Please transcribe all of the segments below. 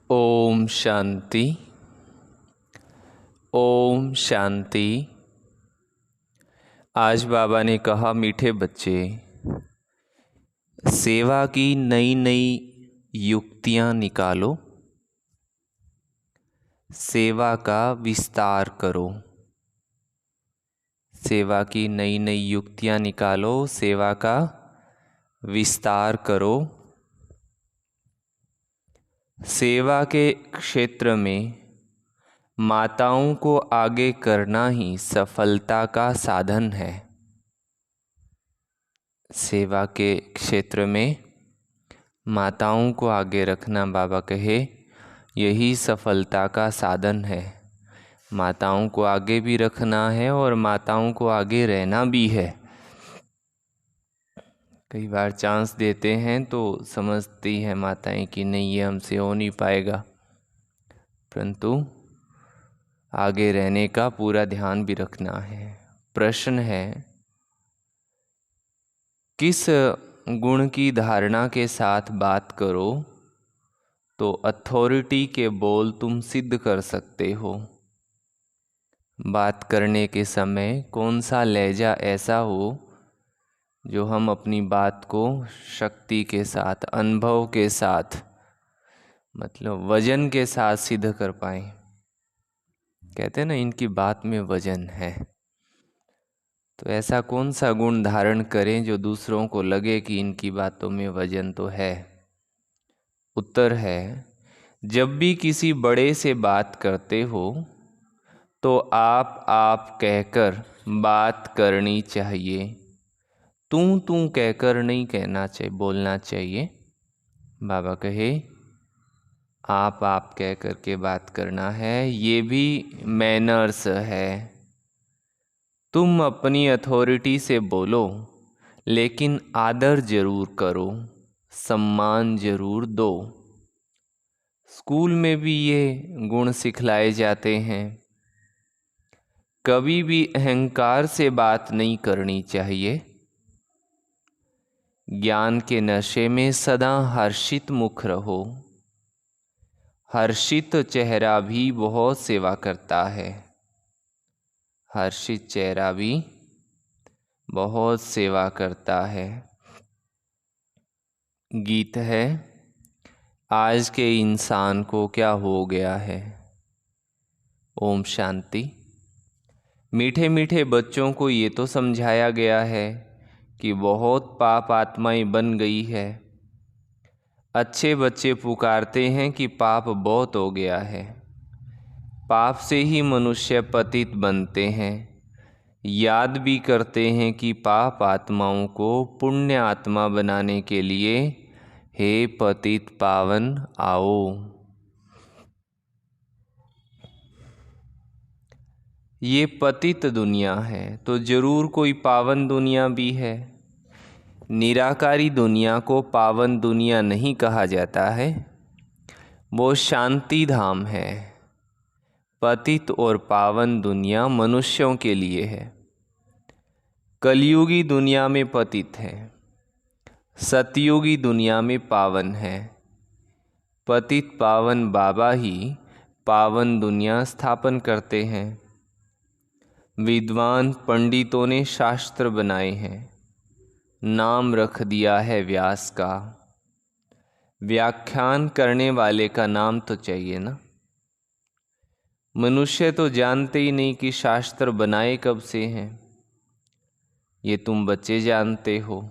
ओम शांति। ओम शांति। आज बाबा ने कहा, मीठे बच्चे, सेवा की नई नई युक्तियां निकालो, सेवा का विस्तार करो। सेवा की नई नई युक्तियां निकालो, सेवा का विस्तार करो। सेवा के क्षेत्र में माताओं को आगे करना ही सफलता का साधन है। सेवा के क्षेत्र में माताओं को आगे रखना, बाबा कहे, यही सफलता का साधन है। माताओं को आगे भी रखना है और माताओं को आगे रहना भी है। कई बार चांस देते हैं तो समझती हैं माताएं कि नहीं, ये हमसे हो नहीं पाएगा, परंतु आगे रहने का पूरा ध्यान भी रखना है। प्रश्न है, किस गुण की धारणा के साथ बात करो तो अथॉरिटी के बोल तुम सिद्ध कर सकते हो। बात करने के समय कौन सा लहजा ऐसा हो जो हम अपनी बात को शक्ति के साथ, अनुभव के साथ, मतलब वजन के साथ सिद्ध कर पाए। कहते हैं ना, इनकी बात में वजन है। तो ऐसा कौन सा गुण धारण करें जो दूसरों को लगे कि इनकी बातों में वजन तो है। उत्तर है, जब भी किसी बड़े से बात करते हो तो आप कहकर बात करनी चाहिए। तू कहकर नहीं कहना चाहिए, बोलना चाहिए। बाबा कहे, आप कह कर के बात करना है, ये भी मैनर्स है। तुम अपनी अथॉरिटी से बोलो, लेकिन आदर जरूर करो, सम्मान जरूर दो। स्कूल में भी ये गुण सिखलाए जाते हैं। कभी भी अहंकार से बात नहीं करनी चाहिए। ज्ञान के नशे में सदा हर्षित मुख रहो। हर्षित चेहरा भी बहुत सेवा करता है। हर्षित चेहरा भी बहुत सेवा करता है। गीत है, आज के इंसान को क्या हो गया है। ओम शांति। मीठे मीठे बच्चों को ये तो समझाया गया है कि बहुत पाप आत्माएं बन गई है। अच्छे बच्चे पुकारते हैं कि पाप बहुत हो गया है। पाप से ही मनुष्य पतित बनते हैं। याद भी करते हैं कि पाप आत्माओं को पुण्य आत्मा बनाने के लिए, हे पतित पावन आओ। ये पतित दुनिया है तो जरूर कोई पावन दुनिया भी है। निराकारी दुनिया को पावन दुनिया नहीं कहा जाता है, वो शांति धाम है। पतित और पावन दुनिया मनुष्यों के लिए है। कलयुगी दुनिया में पतित है, सतयुगी दुनिया में पावन है। पतित पावन बाबा ही पावन दुनिया स्थापन करते हैं। विद्वान पंडितों ने शास्त्र बनाए हैं, नाम रख दिया है व्यास का। व्याख्यान करने वाले का नाम तो चाहिए ना। मनुष्य तो जानते ही नहीं कि शास्त्र बनाए कब से हैं। ये तुम बच्चे जानते हो।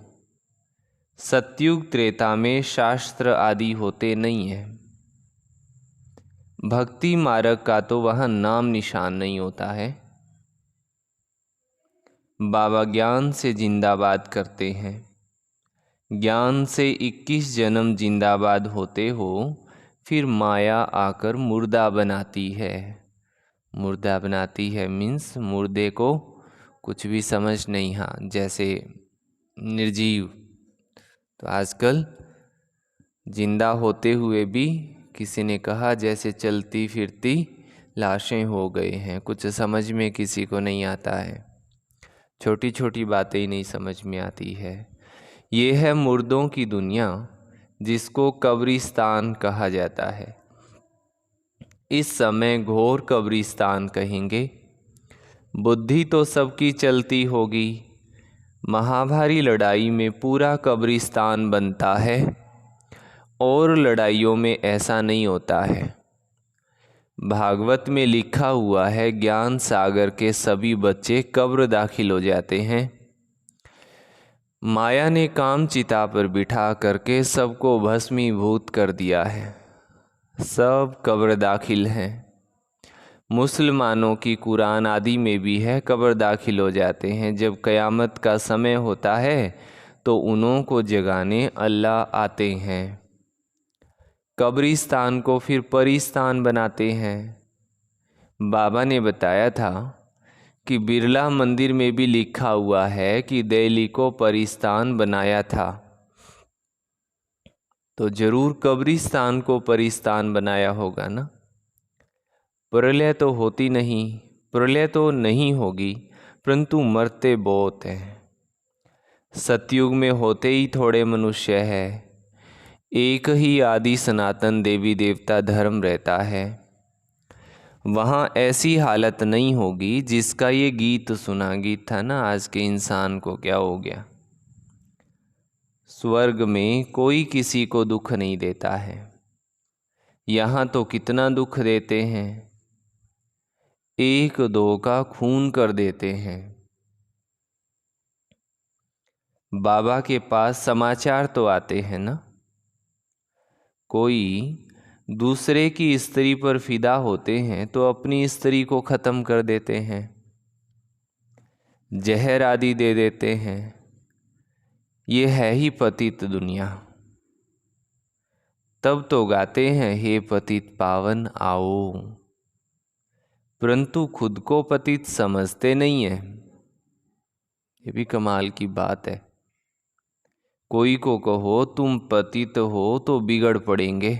सतयुग त्रेता में शास्त्र आदि होते नहीं हैं। भक्ति मार्ग का तो वहाँ नाम निशान नहीं होता है। बाबा ज्ञान से जिंदाबाद करते हैं। ज्ञान से 21 जन्म जिंदाबाद होते हो, फिर माया आकर मुर्दा बनाती है। मुर्दा बनाती है मीन्स मुर्दे को कुछ भी समझ नहीं। हाँ, जैसे निर्जीव, तो आजकल जिंदा होते हुए भी किसी ने कहा जैसे चलती फिरती लाशें हो गए हैं। कुछ समझ में किसी को नहीं आता है। छोटी छोटी बातें ही नहीं समझ में आती है। ये है मुर्दों की दुनिया, जिसको कब्रिस्तान कहा जाता है। इस समय घोर कब्रिस्तान कहेंगे। बुद्धि तो सबकी चलती होगी, महाभारी लड़ाई में पूरा कब्रिस्तान बनता है, और लड़ाइयों में ऐसा नहीं होता है। भागवत में लिखा हुआ है, ज्ञान सागर के सभी बच्चे कब्र दाखिल हो जाते हैं। माया ने काम चिता पर बिठा करके सबको भस्मीभूत कर दिया है, सब कब्र दाखिल हैं। मुसलमानों की कुरान आदि में भी है, कब्र दाखिल हो जाते हैं। जब क़यामत का समय होता है तो उन्हों को जगाने अल्लाह आते हैं। कब्रिस्तान को फिर परिस्तान बनाते हैं। बाबा ने बताया था कि बिरला मंदिर में भी लिखा हुआ है कि दिल्ली को परिस्तान बनाया था, तो जरूर कब्रिस्तान को परिस्तान बनाया होगा ना। प्रलय तो होती नहीं, प्रलय तो नहीं होगी, परंतु मरते बहुत हैं। सतयुग में होते ही थोड़े मनुष्य है, एक ही आदि सनातन देवी देवता धर्म रहता है। वहाँ ऐसी हालत नहीं होगी जिसका ये गीत सुना। गीत था ना, आज के इंसान को क्या हो गया। स्वर्ग में कोई किसी को दुख नहीं देता है, यहाँ तो कितना दुख देते हैं, एक दो का खून कर देते हैं। बाबा के पास समाचार तो आते हैं ना, कोई दूसरे की स्त्री पर फिदा होते हैं तो अपनी स्त्री को ख़त्म कर देते हैं, जहर आदि दे देते हैं। ये है ही पतित दुनिया। तब तो गाते हैं, हे पतित पावन आओ, परंतु खुद को पतित समझते नहीं है। ये भी कमाल की बात है। कोई को कहो तुम पतित हो तो बिगड़ पड़ेंगे।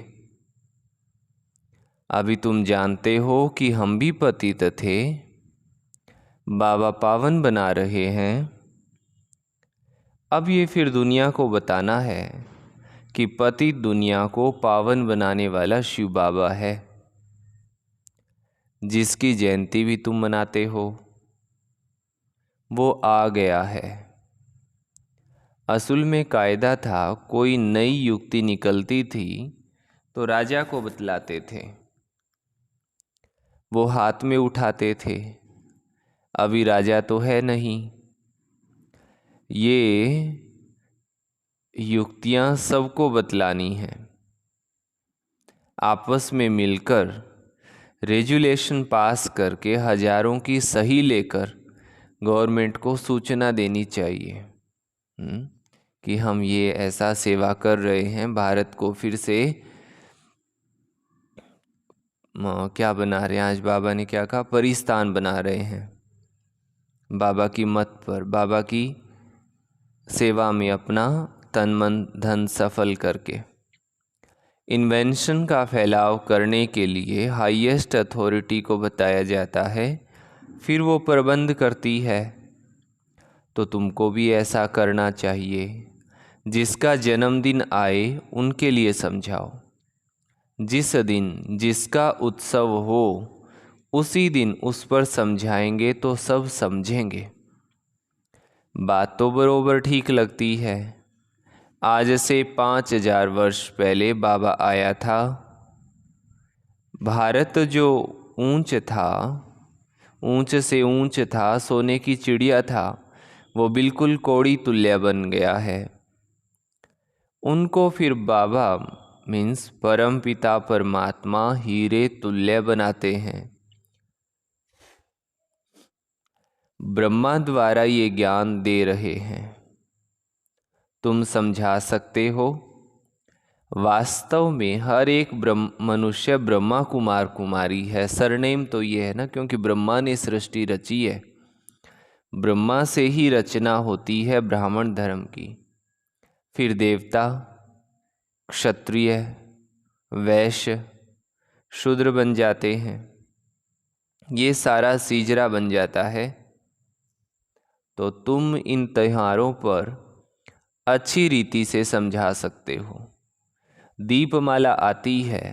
अभी तुम जानते हो कि हम भी पतित थे, बाबा पावन बना रहे हैं। अब ये फिर दुनिया को बताना है कि पतित दुनिया को पावन बनाने वाला शिव बाबा है, जिसकी जयंती भी तुम मनाते हो। वो आ गया है। असल में कायदा था, कोई नई युक्ति निकलती थी तो राजा को बतलाते थे, वो हाथ में उठाते थे। अभी राजा तो है नहीं, ये युक्तियां सबको बतलानी हैं। आपस में मिलकर रेजुलेशन पास करके हजारों की सही लेकर गवर्नमेंट को सूचना देनी चाहिए कि हम ये ऐसा सेवा कर रहे हैं, भारत को फिर से क्या बना रहे हैं। आज बाबा ने क्या कहा, परिस्तान बना रहे हैं। बाबा की मत पर, बाबा की सेवा में अपना तन मन धन सफल करके इन्वेंशन का फैलाव करने के लिए हाईएस्ट अथॉरिटी को बताया जाता है, फिर वो प्रबंध करती है। तो तुमको भी ऐसा करना चाहिए। जिसका जन्मदिन आए उनके लिए समझाओ, जिस दिन जिसका उत्सव हो उसी दिन उस पर समझाएंगे तो सब समझेंगे। बात तो बरोबर ठीक लगती है। आज से 5000 वर्ष पहले बाबा आया था। भारत जो ऊंच था, ऊंच से ऊंच था, सोने की चिड़िया था, वो बिल्कुल कौड़ी तुल्य बन गया है। उनको फिर बाबा मीन्स परम पिता परमात्मा हीरे तुल्य बनाते हैं। ब्रह्मा द्वारा ये ज्ञान दे रहे हैं, तुम समझा सकते हो। वास्तव में हर एक मनुष्य ब्रह्मा कुमार कुमारी है। सरनेम तो ये है ना, क्योंकि ब्रह्मा ने सृष्टि रची है। ब्रह्मा से ही रचना होती है ब्राह्मण धर्म की, फिर देवता, क्षत्रिय, वैश्य, शूद्र बन जाते हैं। ये सारा सीजरा बन जाता है। तो तुम इन त्योहारों पर अच्छी रीति से समझा सकते हो। दीपमाला आती है,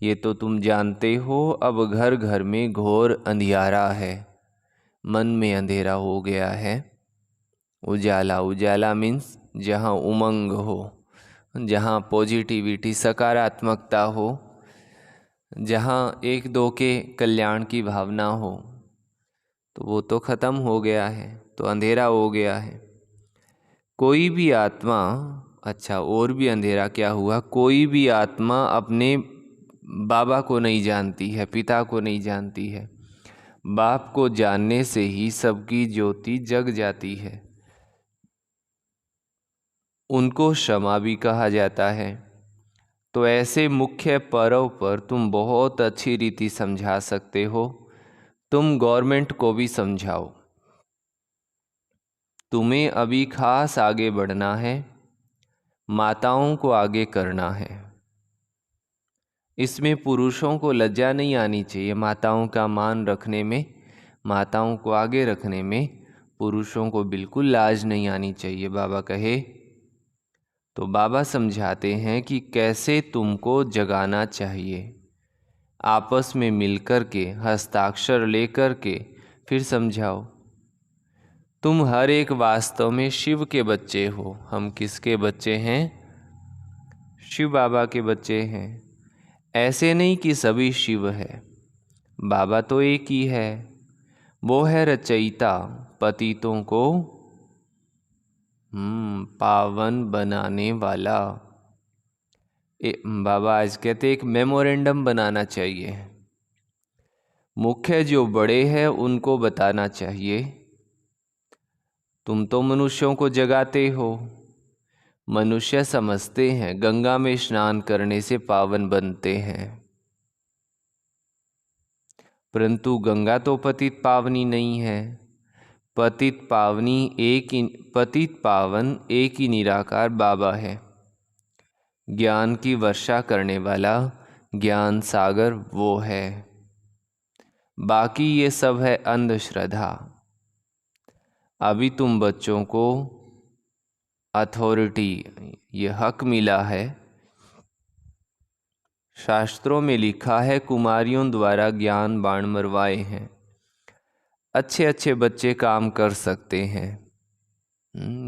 ये तो तुम जानते हो, अब घर घर में घोर अंधियारा है, मन में अंधेरा हो गया है। उजाला, उजाला मीन्स जहाँ उमंग हो, जहाँ पॉजिटिविटी सकारात्मकता हो, जहाँ एक दो के कल्याण की भावना हो, तो वो तो ख़त्म हो गया है, तो अंधेरा हो गया है। कोई भी आत्मा, अच्छा और भी अंधेरा क्या हुआ, कोई भी आत्मा अपने बाबा को नहीं जानती है, पिता को नहीं जानती है। बाप को जानने से ही सबकी ज्योति जग जाती है। उनको क्षमा भी कहा जाता है। तो ऐसे मुख्य पर्व पर तुम बहुत अच्छी रीति समझा सकते हो। तुम गवर्नमेंट को भी समझाओ। तुम्हें अभी खास आगे बढ़ना है, माताओं को आगे करना है। इसमें पुरुषों को लज्जा नहीं आनी चाहिए। माताओं का मान रखने में, माताओं को आगे रखने में पुरुषों को बिल्कुल लाज नहीं आनी चाहिए। बाबा कहे तो बाबा समझाते हैं कि कैसे तुमको जगाना चाहिए। आपस में मिलकर के, हस्ताक्षर लेकर के फिर समझाओ। तुम हर एक वास्तव में शिव के बच्चे हो। हम किसके बच्चे हैं? शिव बाबा के बच्चे हैं। ऐसे नहीं कि सभी शिव है, बाबा तो एक ही है। वो है रचयिता, पतितों को पावन बनाने वाला। बाबा आज कहते एक मेमोरेंडम बनाना चाहिए। मुख्य जो बड़े हैं उनको बताना चाहिए, तुम तो मनुष्यों को जगाते हो। मनुष्य समझते हैं गंगा में स्नान करने से पावन बनते हैं, परंतु गंगा तो पतित पावनी नहीं है। पतित पावन एक ही निराकार बाबा है। ज्ञान की वर्षा करने वाला ज्ञान सागर वो है। बाकी ये सब है अंधश्रद्धा। अभी तुम बच्चों को अथॉरिटी, ये हक मिला है। शास्त्रों में लिखा है कुमारियों द्वारा ज्ञान बाण मरवाए हैं। अच्छे अच्छे बच्चे काम कर सकते हैं,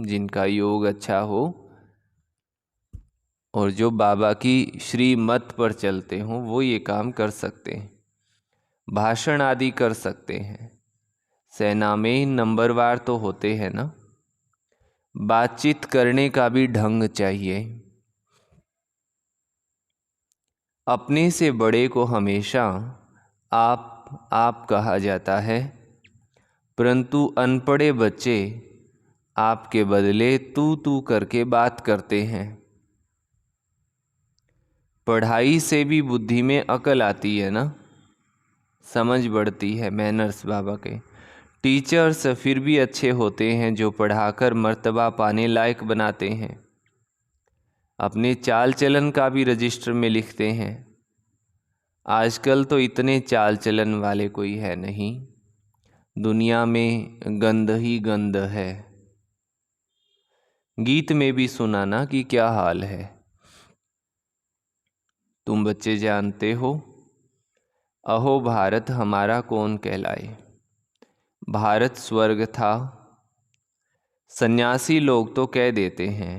जिनका योग अच्छा हो और जो बाबा की श्रीमत पर चलते हों वो ये काम कर सकते हैं। भाषण आदि कर सकते हैं। सेना में नंबरवार तो होते हैं ना। बातचीत करने का भी ढंग चाहिए। अपने से बड़े को हमेशा आप कहा जाता है, परंतु अनपढ़े बच्चे आपके बदले तू करके बात करते हैं। पढ़ाई से भी बुद्धि में अकल आती है ना, समझ बढ़ती है। मैनर्स बाबा के टीचर्स फिर भी अच्छे होते हैं जो पढ़ाकर मर्तबा पाने लायक बनाते हैं। अपने चाल चलन का भी रजिस्टर में लिखते हैं। आजकल तो इतने चाल चलन वाले कोई है नहीं। दुनिया में गंद ही गंद है। गीत में भी सुना ना कि क्या हाल है। तुम बच्चे जानते हो, अहो भारत हमारा कौन कहलाए। भारत स्वर्ग था। सन्यासी लोग तो कह देते हैं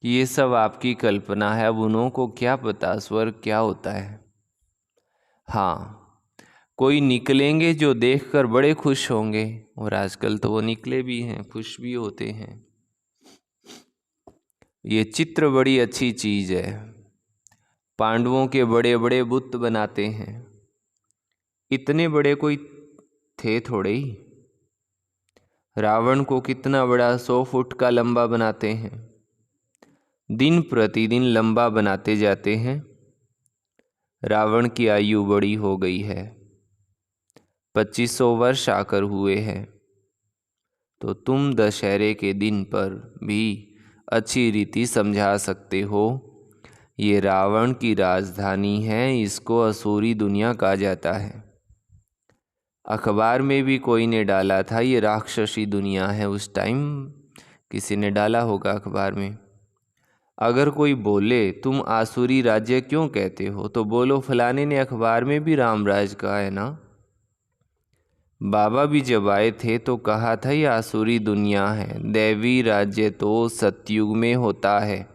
कि ये सब आपकी कल्पना है। अब उन्हों को क्या पता स्वर्ग क्या होता है। हाँ, कोई निकलेंगे जो देखकर बड़े खुश होंगे, और आजकल तो वो निकले भी हैं, खुश भी होते हैं। ये चित्र बड़ी अच्छी चीज़ है। पांडवों के बड़े बड़े बुत बनाते हैं। इतने बड़े कोई थे थोड़े ही। रावण को कितना बड़ा 100 फुट का लंबा बनाते हैं। दिन प्रतिदिन लंबा बनाते जाते हैं। रावण की आयु बड़ी हो गई है, 2500 वर्ष आकर हुए हैं। तो तुम दशहरे के दिन पर भी अच्छी रीति समझा सकते हो। ये रावण की राजधानी है, इसको असुरी दुनिया कहा जाता है। अखबार में भी कोई ने डाला था ये राक्षसी दुनिया है। उस टाइम किसी ने डाला होगा अखबार में। अगर कोई बोले तुम आसुरी राज्य क्यों कहते हो, तो बोलो फलाने ने अखबार में भी रामराज कहा है ना। बाबा भी जब आए थे तो कहा था ये आसुरी दुनिया है, दैवी राज्य तो सतयुग में होता है।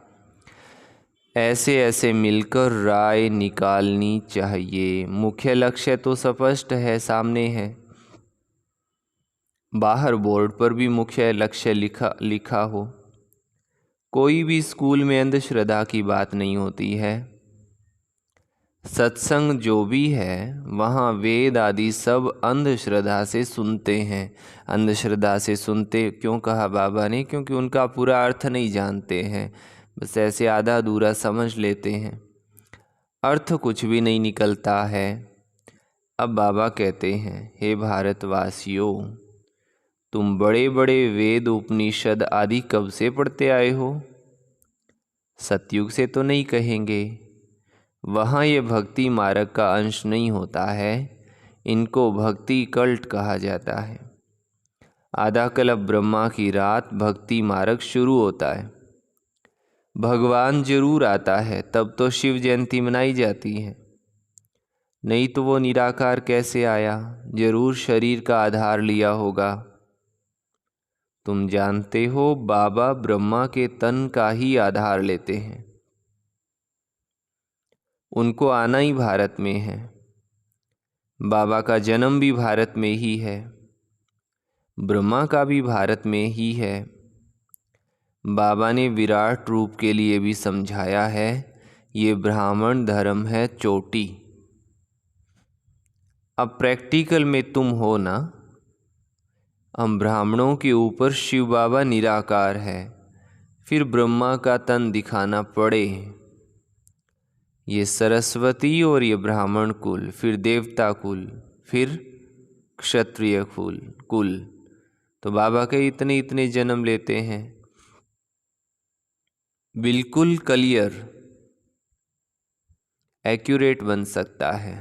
ऐसे ऐसे मिलकर राय निकालनी चाहिए। मुख्य लक्ष्य तो स्पष्ट है, सामने है। बाहर बोर्ड पर भी मुख्य लक्ष्य लिखा हो। कोई भी स्कूल में अंधश्रद्धा की बात नहीं होती है। सत्संग जो भी है वहाँ वेद आदि सब अंधश्रद्धा से सुनते हैं। अंधश्रद्धा से सुनते क्यों कहा बाबा ने, क्योंकि उनका पूरा अर्थ नहीं जानते हैं, बस ऐसे आधा अधूरा समझ लेते हैं, अर्थ कुछ भी नहीं निकलता है। अब बाबा कहते हैं, हे भारतवासियों, तुम बड़े बड़े वेद उपनिषद आदि कब से पढ़ते आए हो? सतयुग से तो नहीं कहेंगे, वहाँ ये भक्ति मार्ग का अंश नहीं होता है। इनको भक्ति कल्ट कहा जाता है। आधा कल्प ब्रह्मा की रात भक्ति मार्ग शुरू होता है। भगवान जरूर आता है, तब तो शिव जयंती मनाई जाती है, नहीं तो वो निराकार कैसे आया? जरूर शरीर का आधार लिया होगा। तुम जानते हो बाबा ब्रह्मा के तन का ही आधार लेते हैं। उनको आना ही भारत में है। बाबा का जन्म भी भारत में ही है, ब्रह्मा का भी भारत में ही है। बाबा ने विराट रूप के लिए भी समझाया है, ये ब्राह्मण धर्म है चोटी। अब प्रैक्टिकल में तुम हो ना, हम ब्राह्मणों के ऊपर शिव बाबा निराकार है, फिर ब्रह्मा का तन दिखाना पड़े। ये सरस्वती और ये ब्राह्मण कुल, फिर देवता कुल, फिर क्षत्रिय कुल, तो बाबा के इतने इतने जन्म लेते हैं। बिल्कुल क्लियर एक्यूरेट बन सकता है।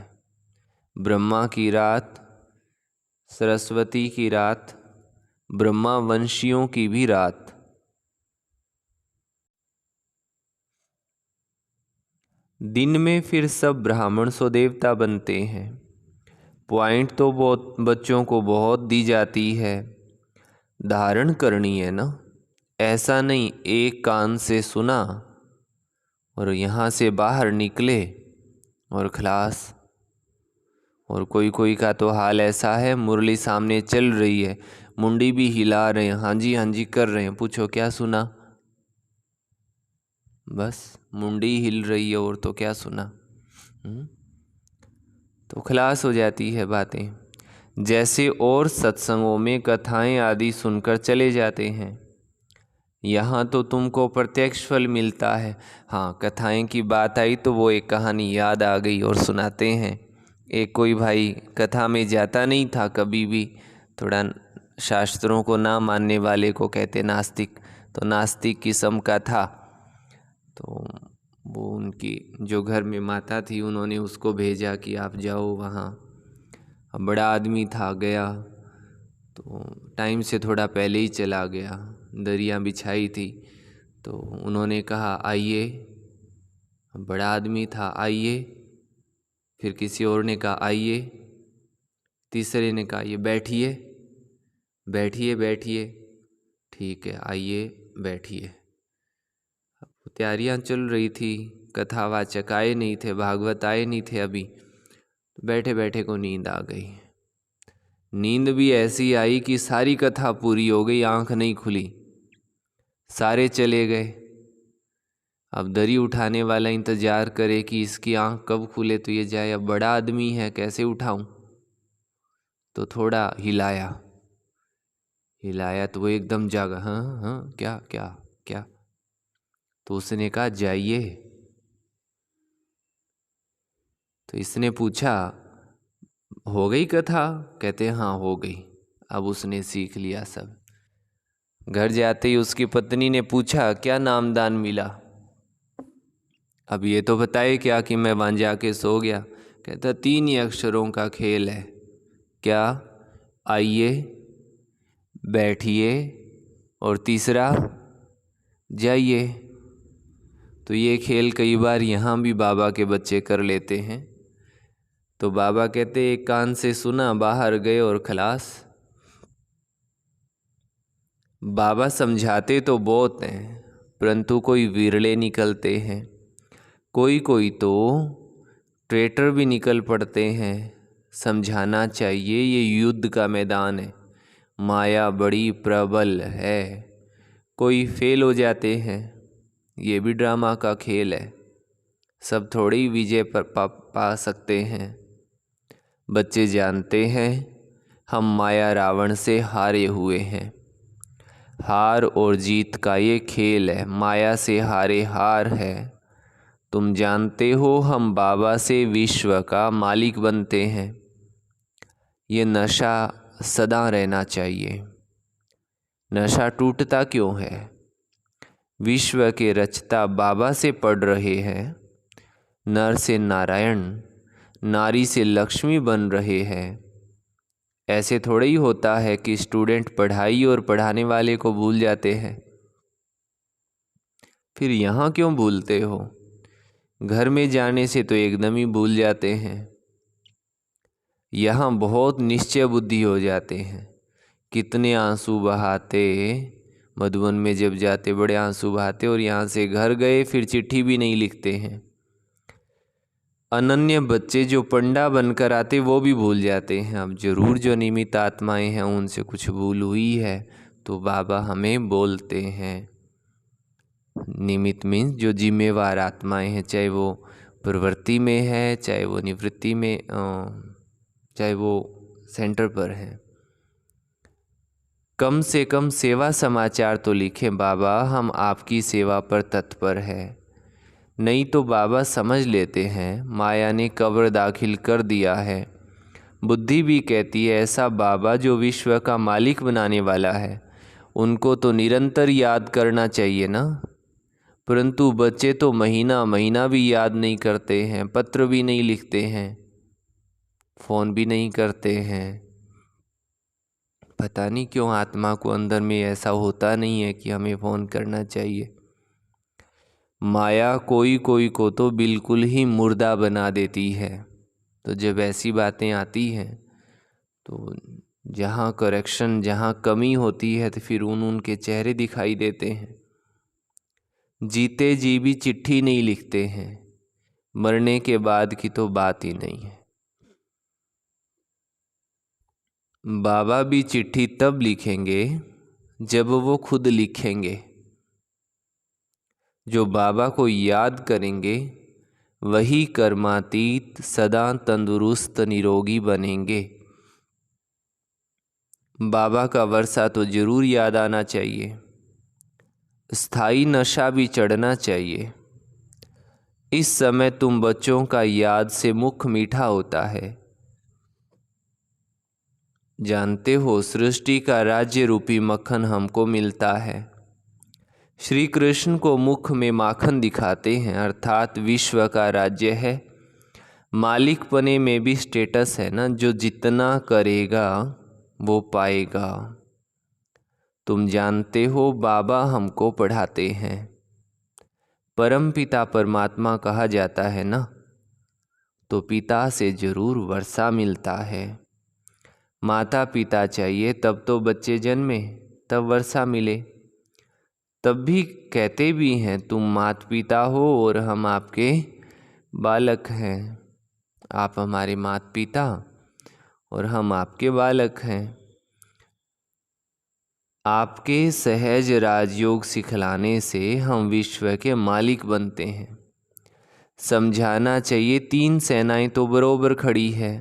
ब्रह्मा की रात, सरस्वती की रात, ब्रह्मा वंशियों की भी रात। दिन में फिर सब ब्राह्मण सो देवता बनते हैं। पॉइंट तो बहुत बच्चों को बहुत दी जाती है, धारण करनी है ना। ऐसा नहीं एक कान से सुना और यहाँ से बाहर निकले और खलास। और कोई कोई का तो हाल ऐसा है, मुरली सामने चल रही है, मुंडी भी हिला रहे हैं, हाँ जी कर रहे हैं, पूछो क्या सुना? बस मुंडी हिल रही है और तो क्या सुना? तो खलास हो जाती है बातें। जैसे और सत्संगों में कथाएं आदि सुनकर चले जाते हैं, यहाँ तो तुमको प्रत्यक्ष फल मिलता है। हाँ, कथाएं की बात आई तो वो एक कहानी याद आ गई और सुनाते हैं। एक कोई भाई कथा में जाता नहीं था कभी भी, थोड़ा शास्त्रों को ना मानने वाले को कहते नास्तिक, तो नास्तिक किस्म का था। तो वो उनकी जो घर में माता थी, उन्होंने उसको भेजा कि आप जाओ वहाँ। अब बड़ा आदमी था, गया तो टाइम से थोड़ा पहले ही चला गया। दरिया बिछाई थी तो उन्होंने कहा आइए, बड़ा आदमी था, आइए। फिर किसी और ने कहा आइए, तीसरे ने कहा ये बैठिए बैठिए बैठिए, ठीक है आइए बैठिए। तैयारियां चल रही थी, कथावाचक आए नहीं थे, भागवत आए नहीं थे अभी, तो बैठे बैठे को नींद आ गई। नींद भी ऐसी आई कि सारी कथा पूरी हो गई, आंख नहीं खुली, सारे चले गए। अब दरी उठाने वाला इंतजार करे कि इसकी आंख कब खुले तो ये जाए। अब बड़ा आदमी है, कैसे उठाऊं? तो थोड़ा हिलाया तो वो एकदम जागा। हाँ हाँ, क्या क्या क्या? तो उसने कहा जाइए। तो इसने पूछा हो गई कथा? कहते हाँ हो गई। अब उसने सीख लिया सब। घर जाते ही उसकी पत्नी ने पूछा क्या नामदान मिला? अब ये तो बताए क्या कि मैं वहाँ जाके सो गया? कहता 3 ही अक्षरों का खेल है। क्या? आइए, बैठिए और तीसरा जाइए। तो ये खेल कई बार यहाँ भी बाबा के बच्चे कर लेते हैं। तो बाबा कहते एक कान से सुना, बाहर गए और खलास। बाबा समझाते तो बहुत हैं, परंतु कोई विरले निकलते हैं, कोई कोई तो ट्रेटर भी निकल पड़ते हैं। समझाना चाहिए ये युद्ध का मैदान है, माया बड़ी प्रबल है। कोई फेल हो जाते हैं, ये भी ड्रामा का खेल है, सब थोड़ी विजय पर पा सकते हैं। बच्चे जानते हैं हम माया रावण से हारे हुए हैं। हार और जीत का ये खेल है, माया से हारे हार है। तुम जानते हो हम बाबा से विश्व का मालिक बनते हैं। ये नशा सदा रहना चाहिए। नशा टूटता क्यों है? विश्व के रचता बाबा से पढ़ रहे हैं। नर से नारायण, नारी से लक्ष्मी बन रहे हैं। ऐसे थोड़ा ही होता है कि स्टूडेंट पढ़ाई और पढ़ाने वाले को भूल जाते हैं। फिर यहाँ क्यों भूलते हो? घर में जाने से तो एकदम ही भूल जाते हैं। यहाँ बहुत निश्चय बुद्धि हो जाते हैं। कितने आंसू बहाते, मधुबन में जब जाते बड़े आंसू बहाते, और यहाँ से घर गए फिर चिट्ठी भी नहीं लिखते हैं। अनन्य बच्चे जो पंडा बनकर आते वो भी भूल जाते हैं। अब जरूर जो निमित्त आत्माएं हैं उनसे कुछ भूल हुई है तो बाबा हमें बोलते हैं। निमित्त मीन्स जो जिम्मेवार आत्माएं हैं, चाहे वो प्रवृत्ति में है, चाहे वो निवृत्ति में, चाहे वो सेंटर पर है। कम से कम सेवा समाचार तो लिखें, बाबा हम आपकी सेवा पर तत्पर है। नहीं तो बाबा समझ लेते हैं माया ने कब्र दाखिल कर दिया है। बुद्धि भी कहती है ऐसा बाबा जो विश्व का मालिक बनाने वाला है उनको तो निरंतर याद करना चाहिए ना। परंतु बच्चे तो महीना महीना भी याद नहीं करते हैं, पत्र भी नहीं लिखते हैं, फ़ोन भी नहीं करते हैं। पता नहीं क्यों आत्मा को अंदर में ऐसा होता नहीं है कि हमें फ़ोन करना चाहिए। माया कोई कोई को तो बिल्कुल ही मुर्दा बना देती है। तो जब ऐसी बातें आती हैं तो जहाँ करेक्शन, जहाँ कमी होती है तो फिर उनके चेहरे दिखाई देते हैं। जीते जी भी चिट्ठी नहीं लिखते हैं, मरने के बाद की तो बात ही नहीं है। बाबा भी चिट्ठी तब लिखेंगे जब वो खुद लिखेंगे। जो बाबा को याद करेंगे वही कर्मातीत सदा तंदुरुस्त निरोगी बनेंगे। बाबा का वर्षा तो जरूर याद आना चाहिए। स्थायी नशा भी चढ़ना चाहिए। इस समय तुम बच्चों का याद से मुख मीठा होता है। जानते हो सृष्टि का राज्य रूपी मक्खन हमको मिलता है। श्री कृष्ण को मुख में माखन दिखाते हैं, अर्थात विश्व का राज्य है। मालिक पने में भी स्टेटस है ना, जो जितना करेगा वो पाएगा। तुम जानते हो बाबा हमको पढ़ाते हैं। परम पिता परमात्मा कहा जाता है ना, तो पिता से जरूर वर्षा मिलता है। माता पिता चाहिए तब तो बच्चे जन्मे, तब वर्षा मिले। तब भी कहते भी हैं तुम माता पिता हो और हम आपके बालक हैं। आप हमारे माता पिता और हम आपके बालक हैं। आपके सहज राजयोग सिखलाने से हम विश्व के मालिक बनते हैं। समझाना चाहिए तीन सेनाएं तो बरोबर खड़ी है।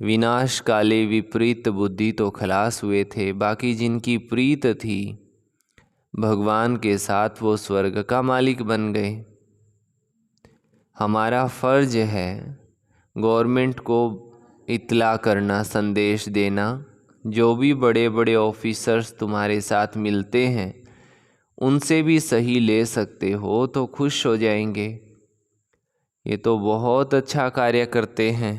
विनाश काले विपरीत बुद्धि तो खलास हुए थे, बाकी जिनकी प्रीत थी भगवान के साथ वो स्वर्ग का मालिक बन गए। हमारा फर्ज है गवर्नमेंट को इत्तला करना, संदेश देना। जो भी बड़े बड़े ऑफिसर्स तुम्हारे साथ मिलते हैं उनसे भी सही ले सकते हो तो खुश हो जाएंगे। ये तो बहुत अच्छा कार्य करते हैं,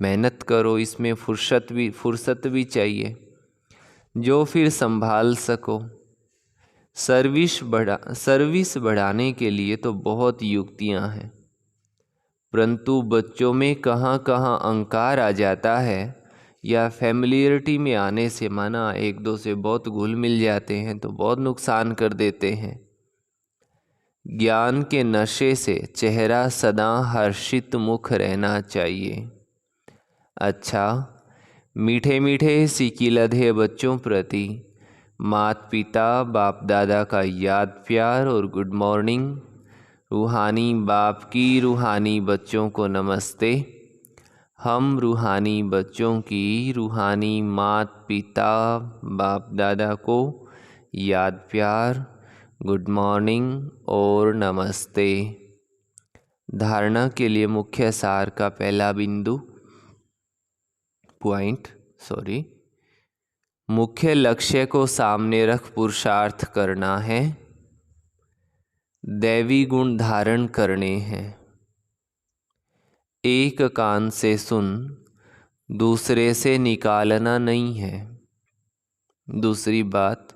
मेहनत करो, इसमें फुर्सत भी चाहिए जो फिर संभाल सको। सर्विस बढ़ाने के लिए तो बहुत युक्तियां हैं, परंतु बच्चों में कहाँ कहाँ अहंकार आ जाता है या फैमिलियरिटी में आने से माना एक दो से बहुत घुल मिल जाते हैं तो बहुत नुकसान कर देते हैं। ज्ञान के नशे से चेहरा सदा हर्षित मुख रहना चाहिए। अच्छा, मीठे मीठे सिकिलधे बच्चों प्रति माता पिता बाप दादा का याद प्यार और गुड मॉर्निंग। रूहानी बाप की रूहानी बच्चों को नमस्ते। हम रूहानी बच्चों की रूहानी माता पिता बाप दादा को याद प्यार, गुड मॉर्निंग और नमस्ते। धारणा के लिए मुख्य सार का पहला बिंदु मुख्य लक्ष्य को सामने रख पुरुषार्थ करना है, दैवी गुण धारण करने हैं। एक कान से सुन दूसरे से निकालना नहीं है। दूसरी बात,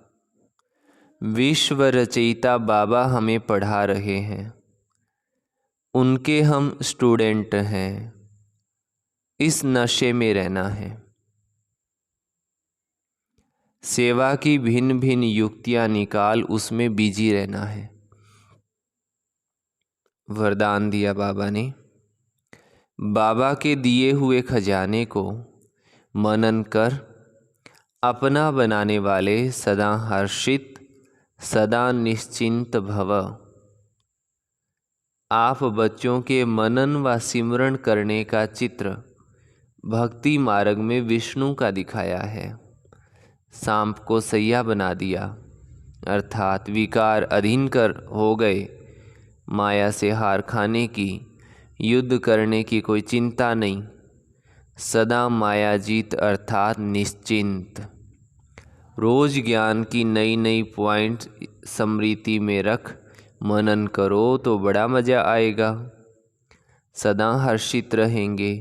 विश्व रचयिता बाबा हमें पढ़ा रहे हैं, उनके हम स्टूडेंट हैं। इस नशे में रहना है। सेवा की भिन्न भिन्न युक्तियां निकाल उसमें बिजी रहना है। वरदान दिया बाबा ने, बाबा के दिए हुए खजाने को मनन कर अपना बनाने वाले सदा हर्षित सदा निश्चिंत भव। आप बच्चों के मनन व सिमरण करने का चित्र भक्ति मार्ग में विष्णु का दिखाया है। सांप को सैया बना दिया, अर्थात विकार अधीन कर हो गए। माया से हार खाने की, युद्ध करने की कोई चिंता नहीं। सदा माया जीत अर्थात निश्चिंत। रोज ज्ञान की नई नई पॉइंट स्मृति में रख मनन करो तो बड़ा मज़ा आएगा। सदा हर्षित रहेंगे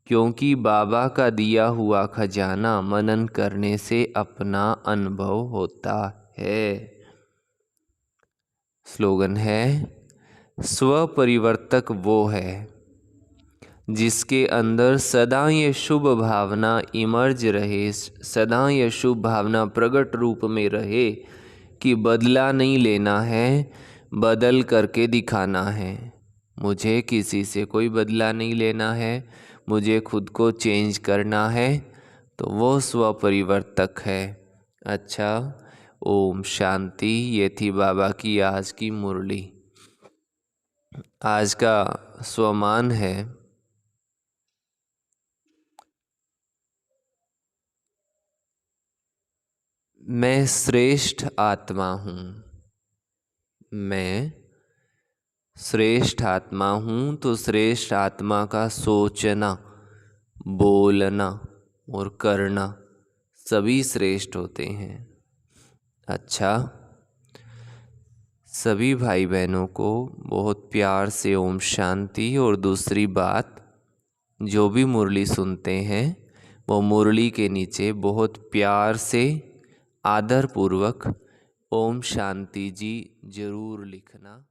क्योंकि बाबा का दिया हुआ खजाना मनन करने से अपना अनुभव होता है। स्लोगन है, स्व परिवर्तक वो है जिसके अंदर सदा ये शुभ भावना इमर्ज रहे, सदा ये शुभ भावना प्रकट रूप में रहे कि बदला नहीं लेना है, बदल करके दिखाना है। मुझे किसी से कोई बदला नहीं लेना है, मुझे खुद को चेंज करना है, तो वो स्व परिवर्तक है। अच्छा, ओम शांति। ये थी बाबा की आज की मुरली। आज का स्वमान है, मैं श्रेष्ठ आत्मा हूँ। मैं श्रेष्ठ आत्मा हूँ तो श्रेष्ठ आत्मा का सोचना, बोलना और करना सभी श्रेष्ठ होते हैं। अच्छा, सभी भाई बहनों को बहुत प्यार से ओम शांति। और दूसरी बात, जो भी मुरली सुनते हैं वो मुरली के नीचे बहुत प्यार से आदरपूर्वक ओम शांति जी जरूर लिखना।